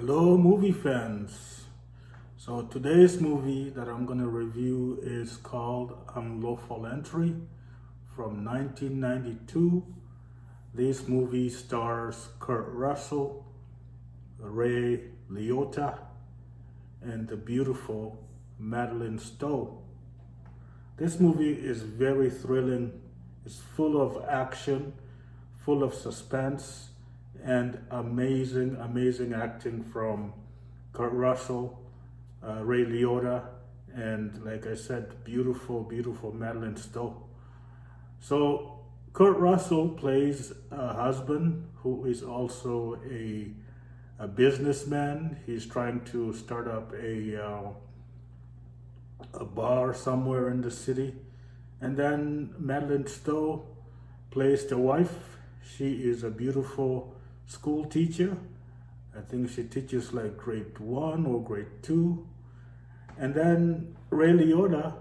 Hello, movie fans. So today's movie that I'm going to review is called Unlawful Entry from 1992. This movie stars Kurt Russell, Ray Liotta, and the beautiful Madeline Stowe. This movie is very thrilling. It's full of action, full of suspense, and amazing acting from Kurt Russell, Ray Liotta, and like I said, beautiful Madeline Stowe. So Kurt Russell plays a husband who is also a businessman. He's trying to start up a bar somewhere in the city. And then Madeline Stowe plays the wife. She is a beautiful school teacher. I think she teaches like grade 1 or grade 2. And then Ray Liotta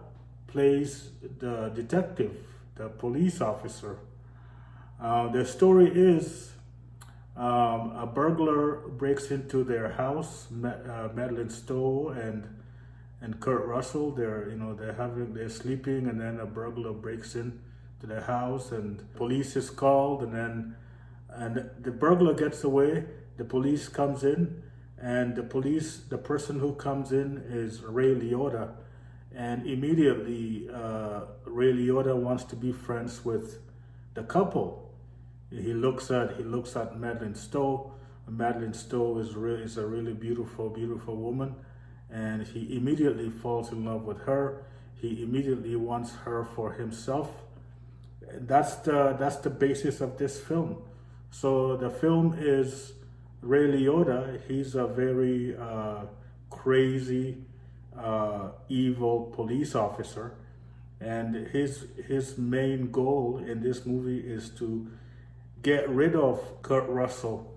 plays the detective, the police officer. The story is a burglar breaks into their house. Madeline Stowe and Kurt Russell, they're sleeping, and then a burglar breaks in to the house, and police is called, and the burglar gets away. The police comes in, and the person who comes in is Ray Liotta, and immediately Ray Liotta wants to be friends with the couple. He looks at Madeline Stowe. Madeline Stowe is a really beautiful woman, and he immediately falls in love with her. He immediately wants her for himself. That's the basis of this film. So the film is Ray Liotta. He's a very crazy, evil police officer, and his main goal in this movie is to get rid of Kurt Russell,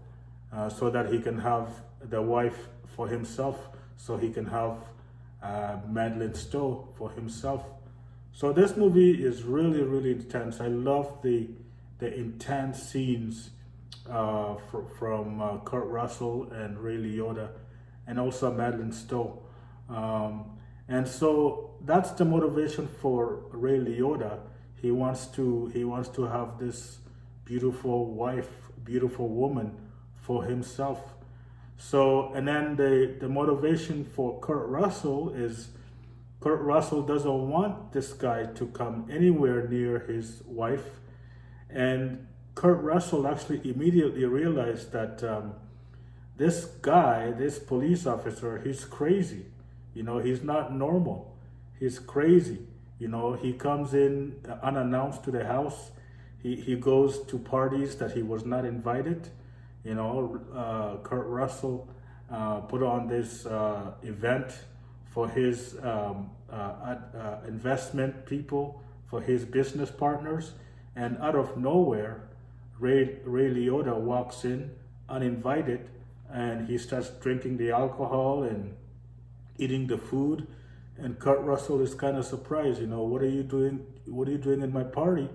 so that he can have the wife for himself, so he can have Madeline Stowe for himself. So this movie is really intense. I love the intense scenes from Kurt Russell and Ray Liotta, and also Madeline Stowe. And so that's the motivation for Ray Liotta. He wants to have this beautiful wife, beautiful woman for himself. So, and then the motivation for Kurt Russell is Kurt Russell doesn't want this guy to come anywhere near his wife. And Kurt Russell actually immediately realized that this guy, this police officer, he's crazy. He's not normal. He's crazy. He comes in unannounced to the house. He goes to parties that he was not invited. Kurt Russell put on this event for his investment people, for his business partners, and out of nowhere, Ray Liotta walks in uninvited, and he starts drinking the alcohol and eating the food. And Kurt Russell is kind of surprised. What are you doing? What are you doing in my party?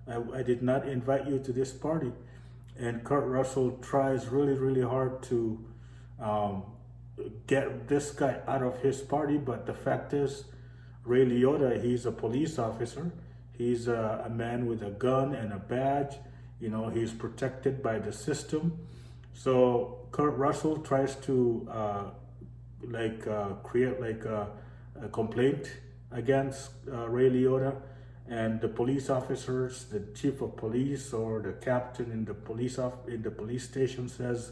I did not invite you to this party. And Kurt Russell tries really hard to get this guy out of his party. But the fact is, Ray Liotta, he's a police officer. He's a man with a gun and a badge. He's protected by the system. So Kurt Russell tries to create a complaint against Ray Liotta. And the police officers, the chief of police or the captain in the police station says,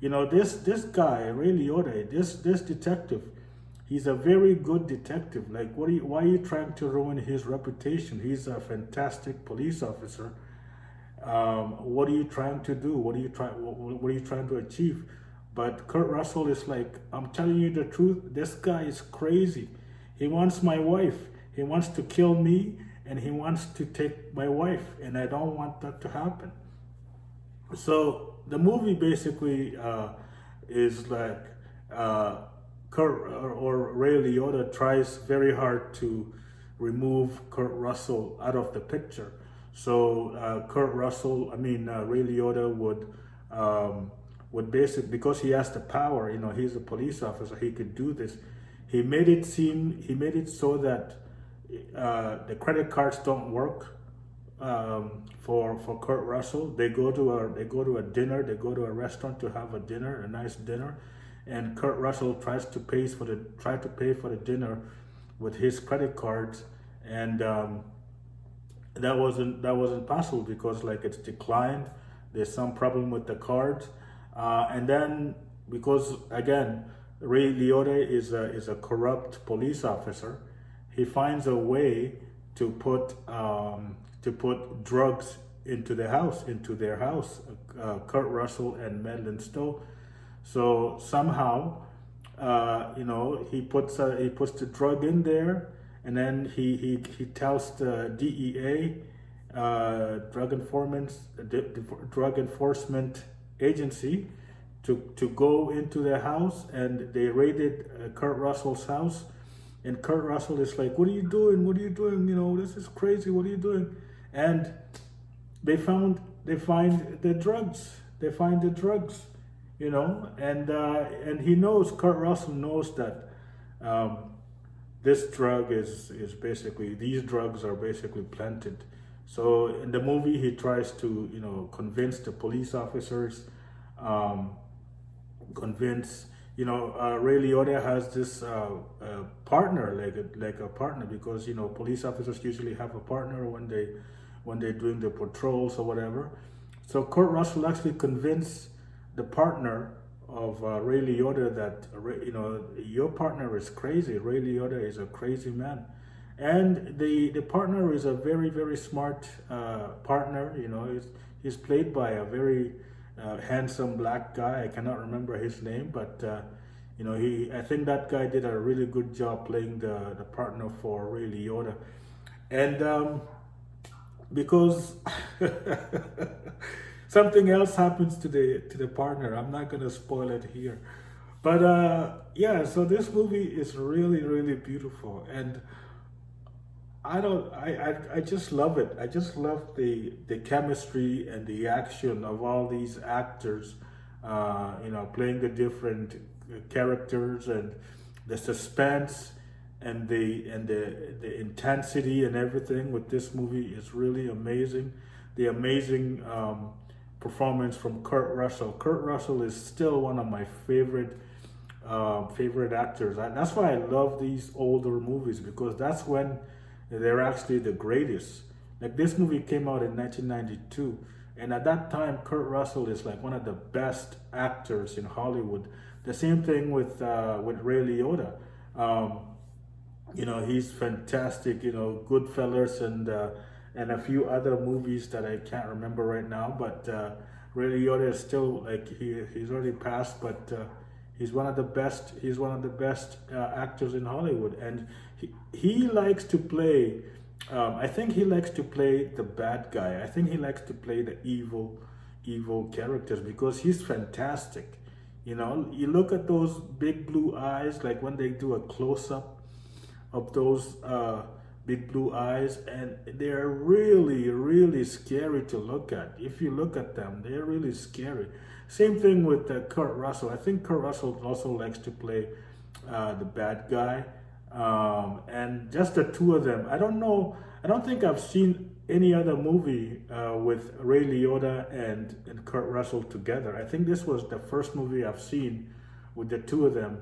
this guy Ray Liotta, this detective, he's a very good detective. Like, why are you trying to ruin his reputation? He's a fantastic police officer. What are you trying to do? What are you trying to achieve? But Kurt Russell is like, I'm telling you the truth. This guy is crazy. He wants my wife. He wants to kill me. And he wants to take my wife, and I don't want that to happen. So the movie basically is like Kurt or Ray Liotta tries very hard to remove Kurt Russell out of the picture. So Ray Liotta would with basic, because he has the power, he's a police officer, he could do this. He made it so that the credit cards don't work for Kurt Russell. They go to a dinner, they go to a restaurant to have a dinner, a nice dinner, and Kurt Russell tries to pay for the dinner with his credit cards, and that wasn't possible because like it's declined. There's some problem with the cards, and then because again Ray Liotta is a corrupt police officer, he finds a way to put drugs into their house, Kurt Russell and Madeline Stowe. So somehow, he puts the drug in there, and then he tells the DEA, drug enforcement agency, to go into their house, and they raided Kurt Russell's house, and Kurt Russell is like, "What are you doing? What are you doing? This is crazy. What are you doing?" And they find the drugs. They find the drugs, and he knows, Kurt Russell knows that this drug is basically, these drugs are basically planted. So in the movie, he tries to convince the police officers, Ray Liotta has this partner, like a partner, because police officers usually have a partner when they're doing the patrols or whatever. So Kurt Russell actually convinced the partner of Ray Liotta that your partner is crazy. Ray Liotta is a crazy man, and the partner is a very, very smart partner. He's played by a very handsome black guy. I cannot remember his name, but I think that guy did a really good job playing the partner for Ray Liotta. And because something else happens to the partner, I'm not gonna spoil it here, but so this movie is really, really beautiful, and I just love it. I just love the chemistry and the action of all these actors, playing the different characters, and the suspense and the intensity and everything with this movie is really amazing. The amazing performance from Kurt Russell. Kurt Russell is still one of my favorite actors. That's why I love these older movies, because that's when they're actually the greatest. Like, this movie came out in 1992, and at that time, Kurt Russell is like one of the best actors in Hollywood. The same thing with Ray Liotta. He's fantastic. Goodfellas and a few other movies that I can't remember right now. But Ray Liotta is still, like, he's already passed, but he's one of the best. He's one of the best actors in Hollywood, and he likes to play. I think he likes to play the bad guy. I think he likes to play the evil characters, because he's fantastic. You look at those big blue eyes, like when they do a close-up of those big blue eyes, and they're really, really scary to look at. If you look at them, they're really scary. Same thing with Kurt Russell. I think Kurt Russell also likes to play the bad guy. And just the two of them. I don't think I've seen any other movie with Ray Liotta and Kurt Russell together. I think this was the first movie I've seen with the two of them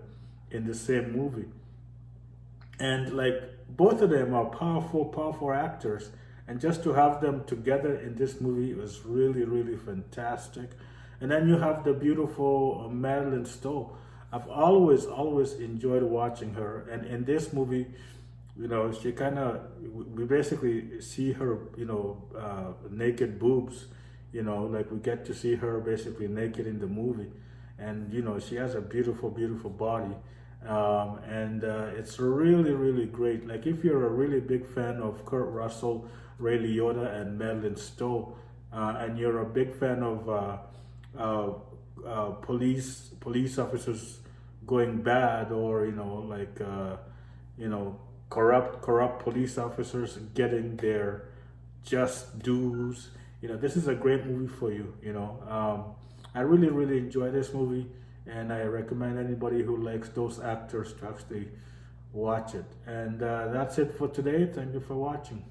in the same movie. And like, both of them are powerful actors, and just to have them together in this movie was really, really fantastic. And then you have the beautiful Madeline Stowe. I've always enjoyed watching her, and in this movie, she we basically see her, naked boobs, like we get to see her basically naked in the movie, and she has a beautiful body, and it's really, really great. Like, if you're a really big fan of Kurt Russell, Ray Liotta, and Madeline Stowe, and you're a big fan of police officers going bad, or corrupt police officers getting their just dues, this is a great movie for you. I really enjoy this movie, and I recommend anybody who likes those actors to actually watch it. And that's it for today. Thank you for watching.